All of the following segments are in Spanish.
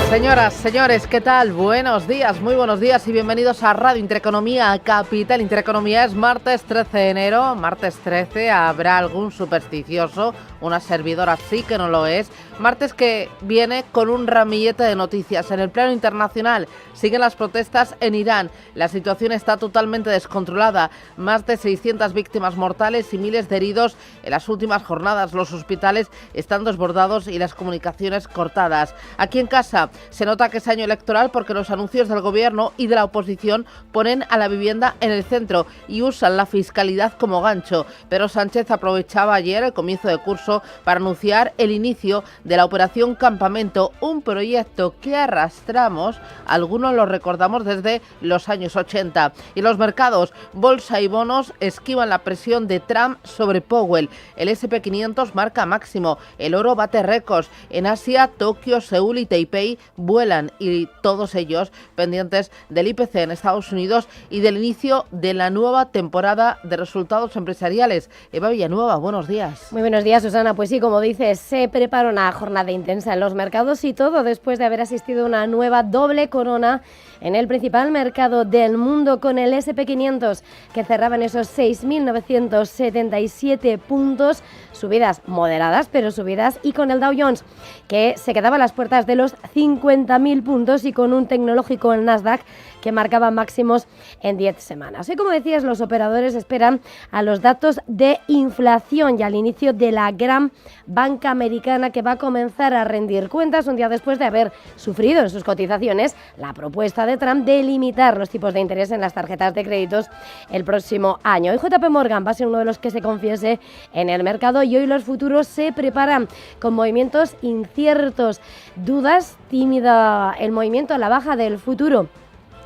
Señoras, señores, ¿qué tal? Buenos días, muy buenos días y bienvenidos a Radio Intereconomía Capital. Intereconomía es martes 13 de enero, martes 13, habrá algún supersticioso, una servidora sí que no lo es. Martes que viene con un ramillete de noticias. En el plano internacional siguen las protestas en Irán, la situación está totalmente descontrolada, más de 600 víctimas mortales y miles de heridos en las últimas jornadas. Los hospitales están desbordados y las comunicaciones cortadas. Aquí en casa se nota que es año electoral porque los anuncios del gobierno y de la oposición ponen a la vivienda en el centro y usan la fiscalidad como gancho. Pero Sánchez aprovechaba ayer el comienzo de curso para anunciar el inicio de la operación Campamento, un proyecto que arrastramos, algunos lo recordamos desde los años 80. Y los mercados, bolsa y bonos esquivan la presión de Trump sobre Powell. El S&P 500 marca máximo, el oro bate récords. En Asia, Tokio, Seúl y Taipei vuelan y todos ellos pendientes del IPC en Estados Unidos y del inicio de la nueva temporada de resultados empresariales. Eva Villanueva, buenos días. Muy buenos días, Susana. Pues sí, como dices, se prepara una jornada intensa en los mercados y todo después de haber asistido a una nueva doble corona en el principal mercado del mundo, con el S&P 500 que cerraba en esos 6.977 puntos, subidas moderadas pero subidas, y con el Dow Jones que se quedaba a las puertas de los 50.000 puntos y con un tecnológico, el Nasdaq, que marcaba máximos en 10 semanas. Y como decías, los operadores esperan a los datos de inflación y al inicio de la gran banca americana, que va a comenzar a rendir cuentas un día después de haber sufrido en sus cotizaciones la propuesta de Trump de limitar los tipos de interés en las tarjetas de créditos el próximo año. Y JP Morgan va a ser uno de los que se confiese en el mercado, y hoy los futuros se preparan con movimientos inciertos, dudas, tímida el movimiento a la baja del futuro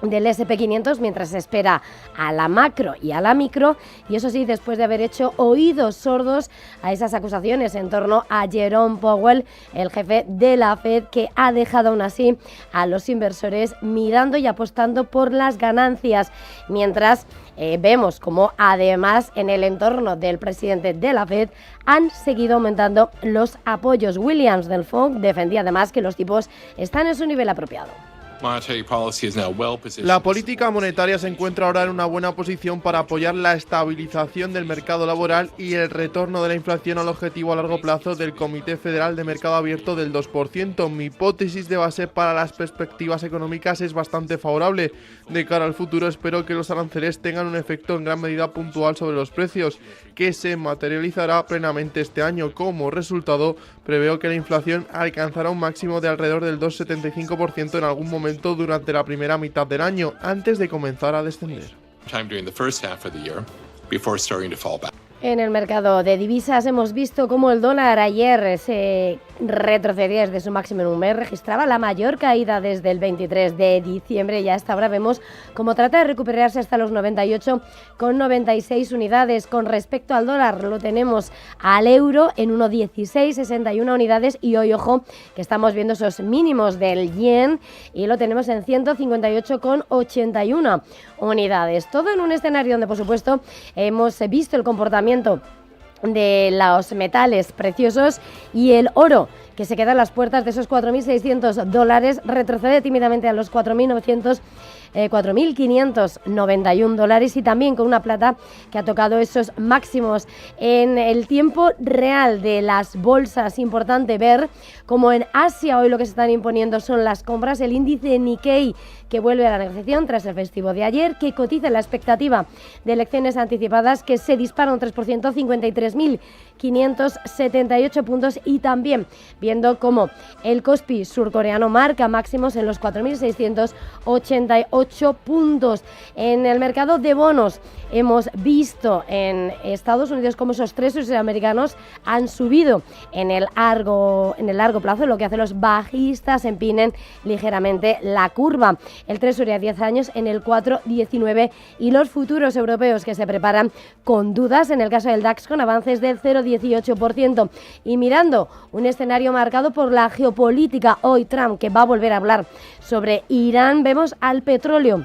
del S&P 500 mientras se espera a la macro y a la micro, y eso sí, después de haber hecho oídos sordos a esas acusaciones en torno a Jerome Powell, el jefe de la Fed, que ha dejado aún así a los inversores mirando y apostando por las ganancias, mientras vemos como además en el entorno del presidente de la Fed han seguido aumentando los apoyos. Williams del FONC defendía además que los tipos están en su nivel apropiado. La política monetaria se encuentra ahora en una buena posición para apoyar la estabilización del mercado laboral y el retorno de la inflación al objetivo a largo plazo del Comité Federal de Mercado Abierto del 2%. Mi hipótesis de base para las perspectivas económicas es bastante favorable. De cara al futuro, espero que los aranceles tengan un efecto en gran medida puntual sobre los precios, que se materializará plenamente este año. Como resultado, preveo que la inflación alcanzará un máximo de alrededor del 2,75% en algún momento durante la primera mitad del año, antes de comenzar a descender. En el mercado de divisas hemos visto cómo el dólar ayer se retrocedía desde su máximo en un mes, registraba la mayor caída desde el 23 de diciembre y hasta ahora vemos cómo trata de recuperarse hasta los 98,96 unidades. Con respecto al dólar, lo tenemos al euro en 1,1661 unidades y hoy, ojo, que estamos viendo esos mínimos del yen y lo tenemos en 158,81 unidades. Todo en un escenario donde, por supuesto, hemos visto el comportamiento de los metales preciosos, y el oro, que se queda a las puertas de esos $4.600, retrocede tímidamente a los 4.591 dólares, y también con una plata que ha tocado esos máximos en el tiempo real de las bolsas. Importante ver cómo en Asia hoy lo que se están imponiendo son las compras. El índice Nikkei, que vuelve a la negociación tras el festivo de ayer, que cotiza la expectativa de elecciones anticipadas, que se dispara un 3%, 53.578 puntos, y también viendo cómo el Kospi surcoreano marca máximos en los 4.688 puntos. En el mercado de bonos hemos visto en Estados Unidos cómo esos treasuries americanos han subido en el largo plazo, lo que hace los bajistas empinen ligeramente la curva. El treasury a 10 años en el 4,19 y los futuros europeos que se preparan con dudas, en el caso del DAX con avances del 0,18%. Y mirando un escenario marcado por la geopolítica, hoy Trump, que va a volver a hablar sobre Irán, vemos al petróleo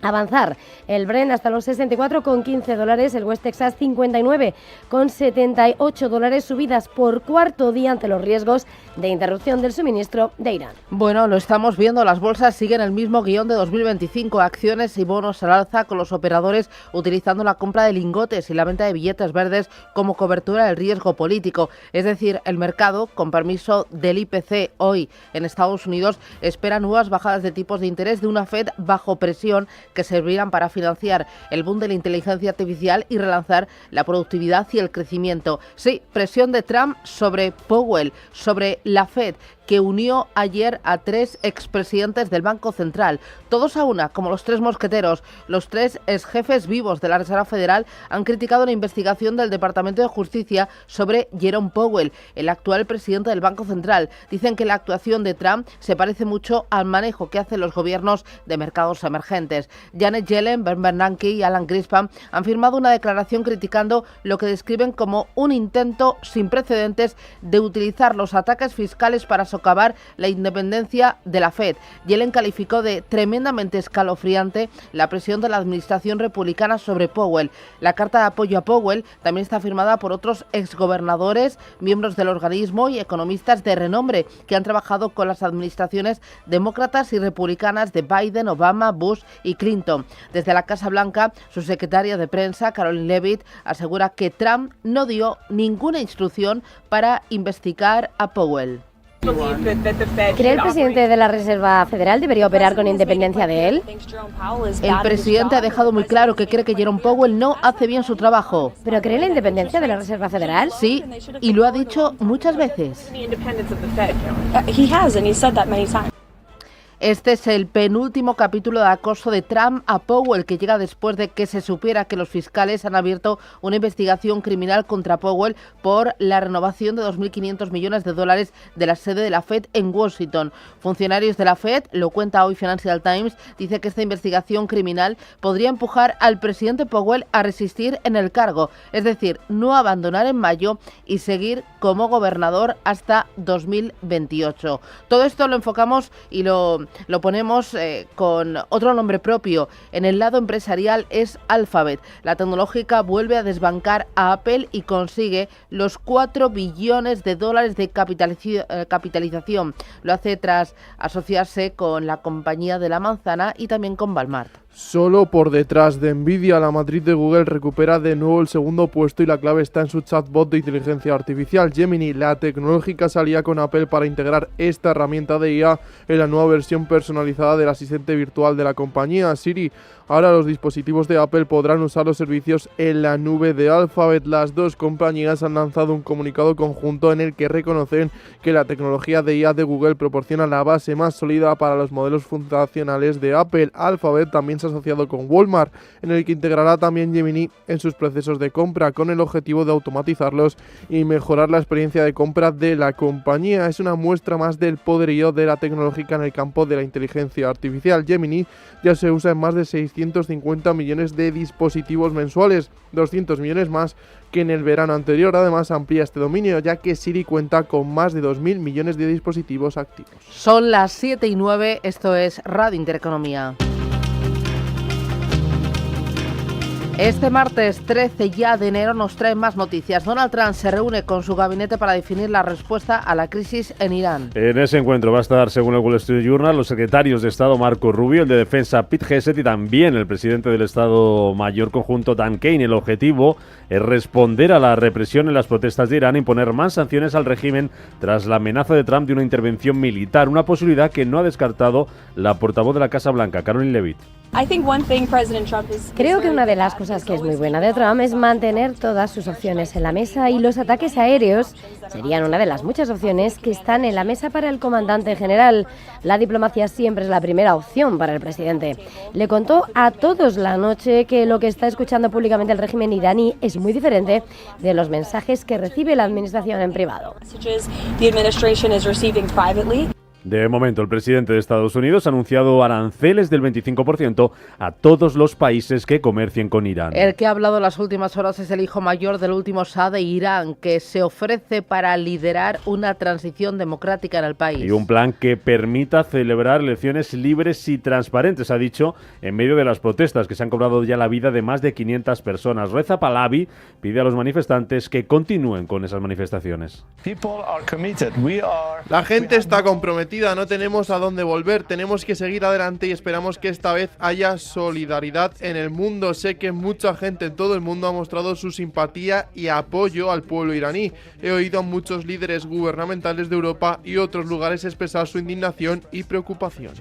avanzar. El Brent hasta los $64,15, el West Texas $59,78, subidas por cuarto día ante los riesgos de interrupción del suministro de Irán. Bueno, lo estamos viendo, las bolsas siguen el mismo guión de 2025, acciones y bonos al alza, con los operadores utilizando la compra de lingotes y la venta de billetes verdes como cobertura del riesgo político. Es decir, el mercado, con permiso del IPC hoy en Estados Unidos, espera nuevas bajadas de tipos de interés de una Fed bajo presión que servirán para financiar el boom de la inteligencia artificial y relanzar la productividad y el crecimiento. Sí, presión de Trump sobre Powell, sobre la Fed, que unió ayer a 3 expresidentes del Banco Central, todos a una, como los 3 mosqueteros. Los 3 exjefes vivos de la Reserva Federal han criticado la investigación del Departamento de Justicia sobre Jerome Powell, el actual presidente del Banco Central. Dicen que la actuación de Trump se parece mucho al manejo que hacen los gobiernos de mercados emergentes. Janet Yellen, Ben Bernanke y Alan Greenspan han firmado una declaración criticando lo que describen como un intento sin precedentes de utilizar los ataques fiscales para socavar la independencia de la Fed. Yellen calificó de tremendamente escalofriante la presión de la administración republicana sobre Powell. La carta de apoyo a Powell también está firmada por otros exgobernadores, miembros del organismo y economistas de renombre que han trabajado con las administraciones demócratas y republicanas de Biden, Obama, Bush y Clinton. Desde la Casa Blanca, su secretaria de prensa, Caroline Leavitt, asegura que Trump no dio ninguna instrucción para investigar a Powell. ¿Cree el presidente de la Reserva Federal debería operar con independencia de él? El presidente ha dejado muy claro que cree que Jerome Powell no hace bien su trabajo. ¿Pero cree en la independencia de la Reserva Federal? Sí, y lo ha dicho muchas veces. Este es el penúltimo capítulo de acoso de Trump a Powell, que llega después de que se supiera que los fiscales han abierto una investigación criminal contra Powell por la renovación de $2.500 millones de la sede de la Fed en Washington. Funcionarios de la Fed, lo cuenta hoy Financial Times, dice que esta investigación criminal podría empujar al presidente Powell a resistir en el cargo, es decir, no abandonar en mayo y seguir como gobernador hasta 2028. Todo esto lo enfocamos y lo ponemos con otro nombre propio. En el lado empresarial es Alphabet. La tecnológica vuelve a desbancar a Apple y consigue los $4 billones de capitalización. Lo hace tras asociarse con la compañía de la manzana y también con Walmart. Solo por detrás de Nvidia, la matriz de Google recupera de nuevo el segundo puesto y la clave está en su chatbot de inteligencia artificial. Gemini, la tecnológica, se alía con Apple para integrar esta herramienta de IA en la nueva versión personalizada del asistente virtual de la compañía, Siri. Ahora los dispositivos de Apple podrán usar los servicios en la nube de Alphabet. Las dos compañías han lanzado un comunicado conjunto en el que reconocen que la tecnología de IA de Google proporciona la base más sólida para los modelos fundacionales de Apple. Alphabet también se ha asociado con Walmart, en el que integrará también Gemini en sus procesos de compra, con el objetivo de automatizarlos y mejorar la experiencia de compra de la compañía. Es una muestra más del poderío de la tecnológica en el campo de la inteligencia artificial. Gemini ya se usa en más de 650 millones de dispositivos mensuales, 200 millones más que en el verano anterior. Además, amplía este dominio, ya que Siri cuenta con más de 2.000 millones de dispositivos activos. Son las 7:09, esto es Radio Intereconomía. Este martes 13 ya de enero nos trae más noticias. Donald Trump se reúne con su gabinete para definir la respuesta a la crisis en Irán. En ese encuentro va a estar, según el Wall Street Journal, los secretarios de Estado Marco Rubio, el de Defensa Pete Hegseth y también el presidente del Estado Mayor Conjunto Dan Kane. El objetivo es responder a la represión en las protestas de Irán e imponer más sanciones al régimen tras la amenaza de Trump de una intervención militar, una posibilidad que no ha descartado la portavoz de la Casa Blanca, Caroline Leavitt. Creo que una de las cosas que es muy buena de Trump es mantener todas sus opciones en la mesa, y los ataques aéreos serían una de las muchas opciones que están en la mesa para el comandante general. La diplomacia siempre es la primera opción para el presidente. Le contó a todos la noche que lo que está escuchando públicamente el régimen iraní es muy diferente de los mensajes que recibe la administración en privado. De momento, el presidente de Estados Unidos ha anunciado aranceles del 25% a todos los países que comercien con Irán. El que ha hablado en las últimas horas es el hijo mayor del último Shah de Irán, que se ofrece para liderar una transición democrática en el país. Y un plan que permita celebrar elecciones libres y transparentes, ha dicho, en medio de las protestas que se han cobrado ya la vida de más de 500 personas. Reza Pahlavi pide a los manifestantes que continúen con esas manifestaciones. La gente está comprometida, no tenemos a dónde volver, tenemos que seguir adelante y esperamos que esta vez haya solidaridad en el mundo. Sé que mucha gente en todo el mundo ha mostrado su simpatía y apoyo al pueblo iraní. He oído a muchos líderes gubernamentales de Europa y otros lugares expresar su indignación y preocupación.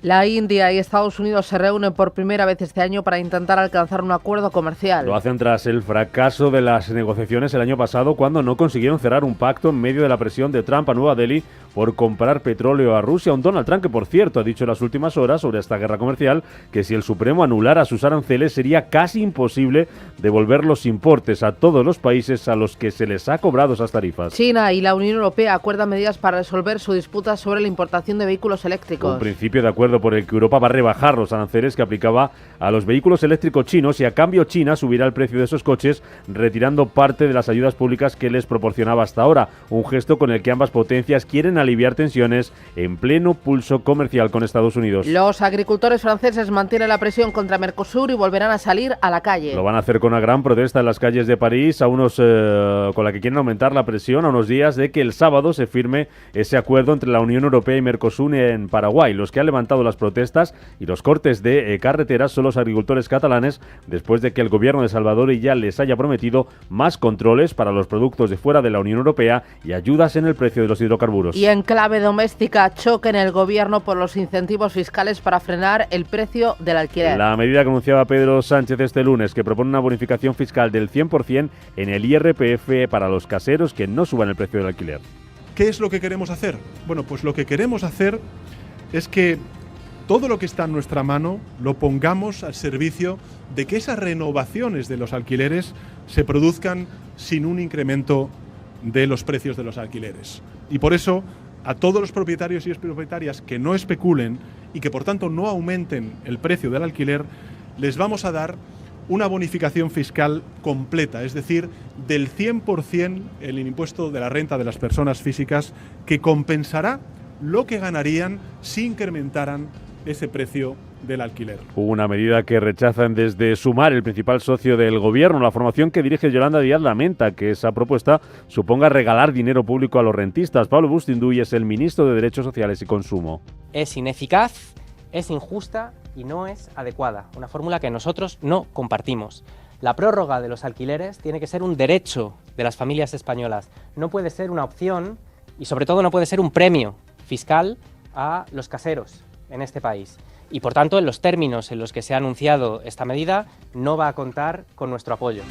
La India y Estados Unidos se reúnen por primera vez este año para intentar alcanzar un acuerdo comercial. Lo hacen tras el fracaso de las negociaciones el año pasado, cuando no consiguieron cerrar un pacto en medio de la presión de Trump a Nueva Delhi por comprar petróleo a Rusia. Un Donald Trump que, por cierto, ha dicho en las últimas horas sobre esta guerra comercial que si el Supremo anulara sus aranceles sería casi imposible devolver los importes a todos los países a los que se les ha cobrado esas tarifas. China y la Unión Europea acuerdan medidas para resolver su disputa sobre la importación de vehículos eléctricos. Un principio de acuerdo por el que Europa va a rebajar los aranceles que aplicaba a los vehículos eléctricos chinos y a cambio China subirá el precio de esos coches retirando parte de las ayudas públicas que les proporcionaba hasta ahora. Un gesto con el que ambas potencias quieren aliviar tensiones en pleno pulso comercial con Estados Unidos. Los agricultores franceses mantienen la presión contra Mercosur y volverán a salir a la calle. Lo van a hacer con una gran protesta en las calles de París, con la que quieren aumentar la presión a unos días de que el sábado se firme ese acuerdo entre la Unión Europea y Mercosur en Paraguay. Los que han levantado las protestas y los cortes de carreteras son los agricultores catalanes, después de que el gobierno de Salvador ya les haya prometido más controles para los productos de fuera de la Unión Europea y ayudas en el precio de los hidrocarburos. Y en clave doméstica, choque en el gobierno por los incentivos fiscales para frenar el precio del alquiler. La medida que anunciaba Pedro Sánchez este lunes, que propone una bonificación fiscal del 100% en el IRPF para los caseros que no suban el precio del alquiler. ¿Qué es lo que queremos hacer? Bueno, pues lo que queremos hacer es que todo lo que está en nuestra mano lo pongamos al servicio de que esas renovaciones de los alquileres se produzcan sin un incremento de los precios de los alquileres. Y por eso, a todos los propietarios y propietarias que no especulen y que por tanto no aumenten el precio del alquiler, les vamos a dar una bonificación fiscal completa, es decir, del 100% el impuesto de la renta de las personas físicas, que compensará lo que ganarían si incrementaran ese precio del alquiler. Una medida que rechazan desde Sumar, el principal socio del gobierno. La formación que dirige Yolanda Díaz lamenta que esa propuesta suponga regalar dinero público a los rentistas. Pablo Bustinduy es el ministro de Derechos Sociales y Consumo. Es ineficaz, es injusta y no es adecuada. Una fórmula que nosotros no compartimos. La prórroga de los alquileres tiene que ser un derecho de las familias españolas. No puede ser una opción y sobre todo no puede ser un premio fiscal a los caseros en este país. Y por tanto, en los términos en los que se ha anunciado esta medida, no va a contar con nuestro apoyo.